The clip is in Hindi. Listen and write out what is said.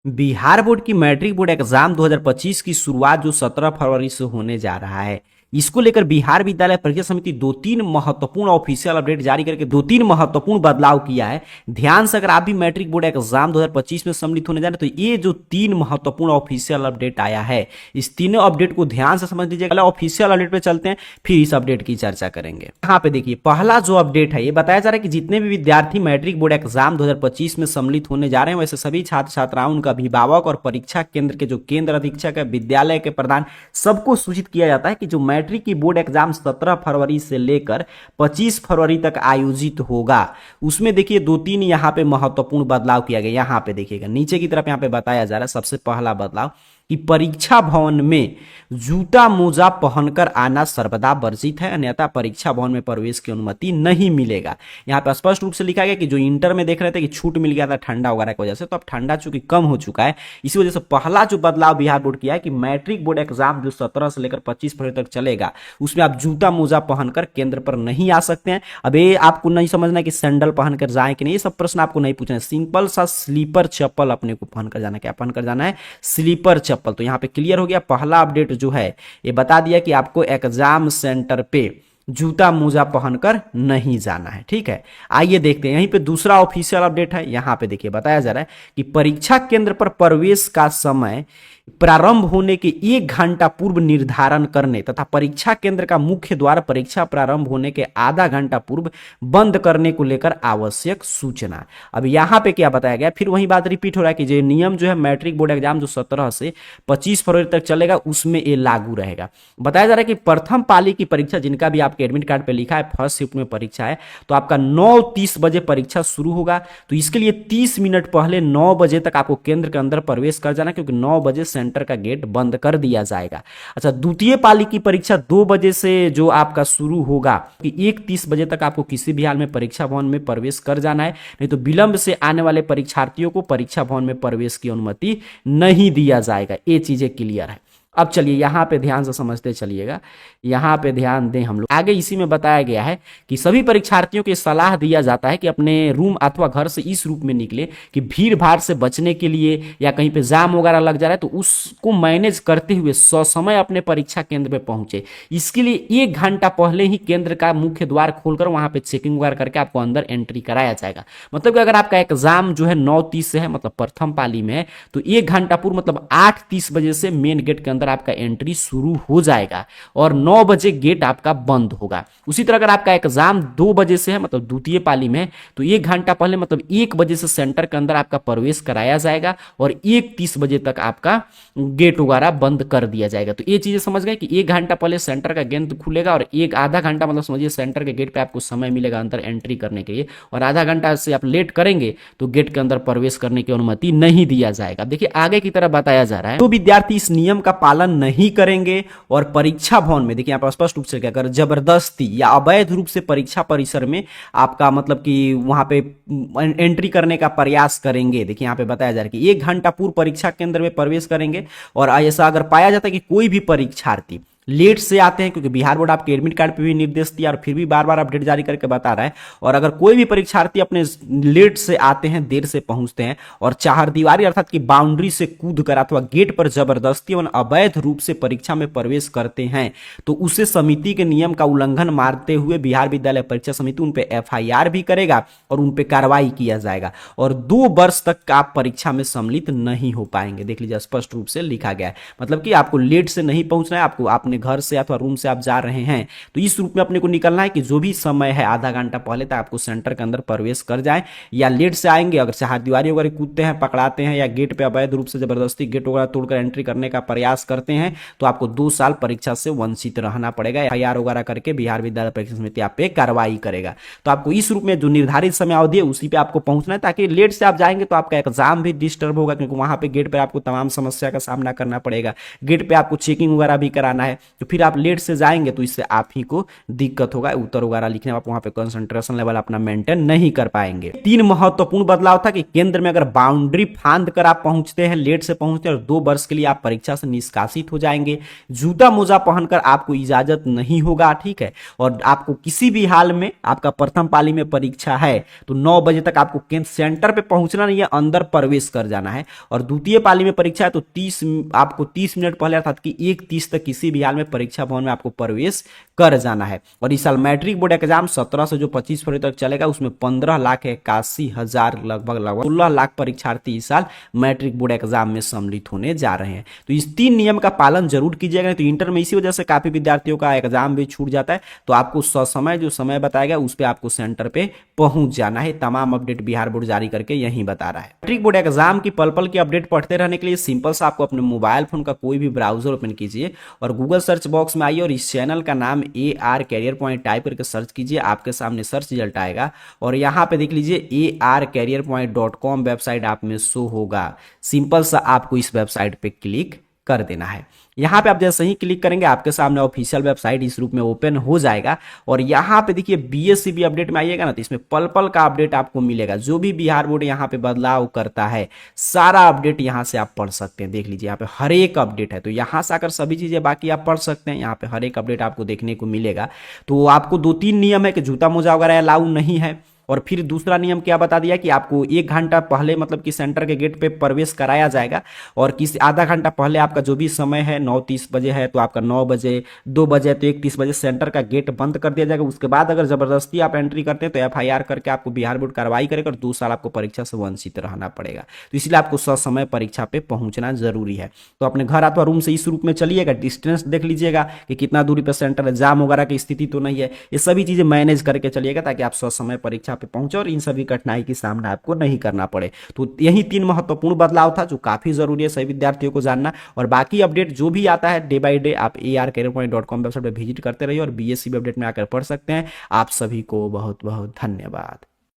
बिहार बोर्ड की मैट्रिक बोर्ड एग्जाम 2025 की शुरुआत जो 17 फरवरी से होने जा रहा है, इसको लेकर बिहार विद्यालय परीक्षा समिति दो तीन महत्वपूर्ण ऑफिशियल अपडेट जारी करके दो तीन महत्वपूर्ण बदलाव किया है। ध्यान से अगर आप भी मैट्रिक बोर्ड एग्जाम 2025 में सम्मिलित होने जा रहे हैं तो ये जो तीन महत्वपूर्ण ऑफिशियल अपडेट आया है, इस तीनों अपडेट को ध्यान से समझ लीजिएगा। ऑफिशियल अपडेट पे चलते हैं, फिर इस अपडेट की चर्चा करेंगे। यहाँ पे देखिए, पहला जो अपडेट है ये बताया जा रहा है कि जितने भी विद्यार्थी मैट्रिक बोर्ड एग्जाम 2025 में सम्मिलित होने जा रहे हैं, वैसे सभी छात्र छात्राओं, उनका अभिभावक और परीक्षा केंद्र के जो केंद्र अधीक्षक है, विद्यालय के प्रधान, सबको सूचित किया जाता है कि जो मैट्रिक की बोर्ड एग्जाम 17 फरवरी से लेकर 25 फरवरी तक आयोजित होगा, उसमें देखिए दो तीन यहाँ पे महत्वपूर्ण बदलाव किया गया। यहाँ पे देखिएगा नीचे की तरफ यहाँ पे बताया जा रहा है सबसे पहला बदलाव कि परीक्षा भवन में जूता मोजा पहनकर आना सर्वदा वर्जित है, अन्यथा परीक्षा भवन में प्रवेश की अनुमति नहीं मिलेगा। यहाँ पे स्पष्ट रूप से लिखा गया कि जो इंटर में देख रहे थे कि छूट मिल गया था ठंडा वगैरह की वजह से, तो अब ठंडा चूंकि कम हो चुका है, इसी वजह से पहला जो बदलाव बिहार बोर्ड किया है कि मैट्रिक बोर्ड एग्जाम जो 17 से लेकर 25 फरवरी तक चलेगा, उसमें आप जूता मोजा पहनकर केंद्र पर नहीं आ सकते हैं। अब ये आपको नहीं समझना है कि सैंडल पहनकर जाए कि नहीं, ये सब प्रश्न आपको नहीं पूछना है। सिंपल सा स्लीपर चप्पल अपने को पहनकर जाना, क्या पहनकर जाना है? स्लीपर चप्पल। तो यहाँ पे क्लियर हो गया। पहला अपडेट जो है ये बता दिया कि आपको एग्जाम सेंटर पे जूता मोजा पहनकर नहीं जाना है। ठीक है, आइए देखते हैं यहीं पे दूसरा ऑफिशियल अपडेट है। यहां पे देखिए बताया जा रहा है कि परीक्षा केंद्र पर प्रवेश का समय प्रारंभ होने के 1 घंटा पूर्व निर्धारण करने तथा परीक्षा केंद्र का मुख्य द्वार परीक्षा प्रारंभ होने के आधा घंटा पूर्व बंद करने को लेकर आवश्यक सूचना। अब यहां पे क्या बताया गया, फिर वही बात रिपीट हो रहा है कि जो नियम जो है मैट्रिक बोर्ड एग्जाम जो 17 से 25 फरवरी तक चलेगा, उसमें ये लागू रहेगा। बताया जा रहा है कि प्रथम पाली की परीक्षा, जिनका भी आपके एडमिट कार्ड पे लिखा है फर्स्ट शिफ्ट में परीक्षा है, तो आपका 9:30 बजे परीक्षा शुरू होगा। तो इसके लिए 30 मिनट पहले 9 बजे तक आपको केंद्र के अंदर प्रवेश कर जाना, क्योंकि 9 बजे सेंटर का गेट बंद कर दिया जाएगा। अच्छा, द्वितीय पाली की परीक्षा 2 बजे से जो आपका शुरू होगा कि 1:30 बजे तक आपको किसी भी हाल में परीक्षा भवन में प्रवेश कर जाना है, नहीं तो विलंब से आने वाले परीक्षार्थियों को परीक्षा भवन में प्रवेश की अनुमति नहीं दिया जाएगा। ये चीजें क्लियर है। अब चलिए यहाँ पे ध्यान से समझते चलिएगा, यहाँ पे ध्यान दें हम लोग। आगे इसी में बताया गया है कि सभी परीक्षार्थियों को सलाह दिया जाता है कि अपने रूम अथवा घर से इस रूप में निकले कि भीड़ भाड़ से बचने के लिए या कहीं पे जाम वगैरह लग जा रहा है तो उसको मैनेज करते हुए ससमय अपने परीक्षा केंद्र पे पहुंचे। इसके लिए 1 घंटा पहले ही केंद्र का मुख्य द्वार खोलकर वहां पे चेकिंग वगैरह करके आपको अंदर एंट्री कराया जाएगा। मतलब कि अगर आपका एग्जाम जो है 9:30 से है, मतलब प्रथम पाली में है, तो 1 घंटा पूर्व मतलब 8:30 बजे से मेन गेट के अंदर आपका एंट्री शुरू हो जाएगा और 9 बजे गेट आपका बंद होगा। उसी तरह अगर आपका एग्जाम 2 बजे से है, मतलब द्वितीय पाली में, तो 1 घंटा पहले मतलब 1 बजे से सेंटर के अंदर आपका प्रवेश कराया जाएगा और 1:30 बजे तक आपका गेट वगैरह बंद कर दिया जाएगा। तो ये चीजें समझ गए कि 1 घंटा पहले सेंटर का गेट खुलेगा और एक आधा घंटा मतलब समझिए सेंटर के गेट पे आपको समय मिलेगा अंदर एंट्री करने के लिए, और आधा घंटा से आप लेट करेंगे तो गेट के अंदर प्रवेश करने की अनुमति नहीं दिया जाएगा। देखिए आगे की तरफ बताया जा रहा है, तो विद्यार्थी इस नियम का पालन नहीं करेंगे और परीक्षा भवन में, देखिए यहाँ पर स्पष्ट रूप से क्या कर, जबरदस्ती या अवैध रूप से परीक्षा परिसर में आपका मतलब कि वहां पे एंट्री करने का प्रयास करेंगे। देखिए यहाँ पे बताया जा रहा है कि 1 घंटा पूर्व परीक्षा केंद्र में प्रवेश करेंगे और ऐसा अगर पाया जाता है कि कोई भी परीक्षार्थी लेट से आते हैं, क्योंकि बिहार बोर्ड आपके एडमिट कार्ड पे भी निर्देश दिया और फिर भी बार बार अपडेट जारी करके बता रहा है, और अगर कोई भी परीक्षार्थी अपने लेट से आते हैं, देर से पहुंचते हैं और चारदीवारी अर्थात कि बाउंड्री से कूद कर अथवा गेट पर जबरदस्ती एवं अवैध रूप से परीक्षा में प्रवेश करते हैं, तो उसे समिति के नियम का उल्लंघन मानते हुए बिहार विद्यालय परीक्षा समिति उन पे FIR भी करेगा और उन पे कार्रवाई किया जाएगा और 2 वर्ष तक आप परीक्षा में सम्मिलित नहीं हो पाएंगे। देख लीजिए स्पष्ट रूप से लिखा गया है, मतलब कि आपको लेट से नहीं पहुंचना है, आपको आपने घर से अथवा रूम से आप जा रहे हैं तो इस रूप में अपने को निकलना है कि जो भी समय है आधा घंटा पहले तक आपको सेंटर के अंदर प्रवेश कर जाए, या लेट से आएंगे अगर चारदीवारी वगैरह कूदते हैं, पकड़ाते हैं या गेट पे अवैध रूप से जबरदस्ती गेट वगैरह तोड़कर एंट्री करने का प्रयास करते हैं तो आपको 2 साल परीक्षा से वंचित रहना पड़ेगा। FIR वगैरह करके बिहार विद्यालय परीक्षा समिति आप पे कार्रवाई करेगा। तो आपको इस रूप में जो निर्धारित समय अवधि है उसी पे आपको पहुंचना है, ताकि लेट से आप जाएंगे तो आपका एग्जाम भी डिस्टर्ब होगा, क्योंकि वहां पे गेट पर आपको तमाम समस्या का सामना करना पड़ेगा। गेट पे आपको चेकिंग वगैरह भी कराना है, तो फिर आप लेट से जाएंगे तो इससे आप ही को दिक्कत होगा, उत्तर वगैरह लिखने में आप वहां पे कंसंट्रेशन लेवल अपना मेंटेन नहीं कर पाएंगे। 3 महत्वपूर्ण बदलाव था कि केंद्र में अगर बाउंड्री फांद कर आप पहुंचते हैं, लेट से पहुंचते हैं और 2 वर्ष के लिए आप परीक्षा से निष्कासित हो जाएंगे। जूता मोजा पहनकर आपको इजाजत नहीं होगा, ठीक है। और आपको किसी भी हाल में, आपका प्रथम पाली में परीक्षा है तो 9 बजे तक आपको केंद्र सेंटर पे पहुंचना नहीं है, अंदर प्रवेश कर जाना है। और द्वितीय पाली में परीक्षा है तो आपको 30 मिनट पहले अर्थात कि 1:30 तक किसी भी हाल में परीक्षा भवन में आपको प्रवेश कर जाना है। और इस साल मैट्रिक बोर्ड एग्जाम 17 से जो 25 फरवरी तक चलेगा उसमें 15,81,000 लगभग 16 लाख परीक्षार्थी इस साल मैट्रिक बोर्ड एग्जाम में सम्मिलित होने जा रहे हैं। तो इस 3 नियम का पालन जरूर कीजिएगा, तो इंटर में इसी वजह से काफी विद्यार्थियों का एग्जाम भी छूट जाता है। तो आपको ससमय जो समय बताया गया उस पर आपको सेंटर पे पहुंच जाना है। तमाम अपडेट बिहार बोर्ड जारी करके यही बता रहा है। मैट्रिक बोर्ड एग्जाम की पल पल की अपडेट पढ़ते रहने के लिए सिंपल सा आपको अपने मोबाइल फोन का कोई भी ब्राउजर ओपन कीजिए और गूगल सर्च बॉक्स में आइए और इस चैनल का नाम AR कैरियर पॉइंट टाइप करके सर्च कीजिए। आपके सामने सर्च रिजल्ट आएगा और यहाँ पे देख लीजिए arcareerpoint.com वेबसाइट आप में शो होगा। सिंपल सा आपको इस वेबसाइट पे क्लिक कर देना है। यहाँ पे आप जैसे ही क्लिक करेंगे आपके सामने ऑफिशियल वेबसाइट इस रूप में ओपन हो जाएगा और यहाँ पे देखिए BSCB अपडेट में आइएगा ना तो इसमें पल पल का अपडेट आपको मिलेगा। जो भी बिहार बोर्ड यहाँ पे बदलाव करता है सारा अपडेट यहाँ से आप पढ़ सकते हैं। देख लीजिए यहाँ पे हर एक अपडेट है, तो यहाँ से आकर सभी चीजें बाकी आप पढ़ सकते हैं। यहाँ पे हर एक अपडेट आपको देखने को मिलेगा। तो आपको 2-3 नियम है कि जूता मोजा वगैरह अलाउ नहीं है। और फिर दूसरा नियम क्या बता दिया कि आपको 1 घंटा पहले मतलब कि सेंटर के गेट पे प्रवेश कराया जाएगा और किसी आधा घंटा पहले आपका जो भी समय है 9:30 बजे है तो आपका 9 बजे, 2 बजे तो 1:30 बजे सेंटर का गेट बंद कर दिया जाएगा। उसके बाद अगर जबरदस्ती आप एंट्री करते हैं तो FIR करके आपको बिहार बोर्ड कार्रवाई करेगा और 2 साल आपको परीक्षा से वंचित रहना पड़ेगा। तो इसलिए आपको ससमय परीक्षा पे पहुंचना जरूरी है। तो अपने घर अथवा रूम से इस रूप में चलिएगा, डिस्टेंस देख लीजिएगा कि कितना दूरी पर सेंटर है, जाम वगैरह की स्थिति तो नहीं है। ये सभी चीजें मैनेज करके चलिएगा ताकि आप ससमय परीक्षा पे पहुंचे और इन सभी कठिनाई की सामना आपको नहीं करना पड़े। तो यही 3 महत्वपूर्ण बदलाव था जो काफी जरूरी है सभी विद्यार्थियों को जानना। और बाकी अपडेट जो भी आता है डे बाय डे आप arcareerpoint.com वेबसाइट पर विजिट करते रहिए और BSCB अपडेट में आकर पढ़ सकते हैं। आप सभी को बहुत बहुत धन्यवाद।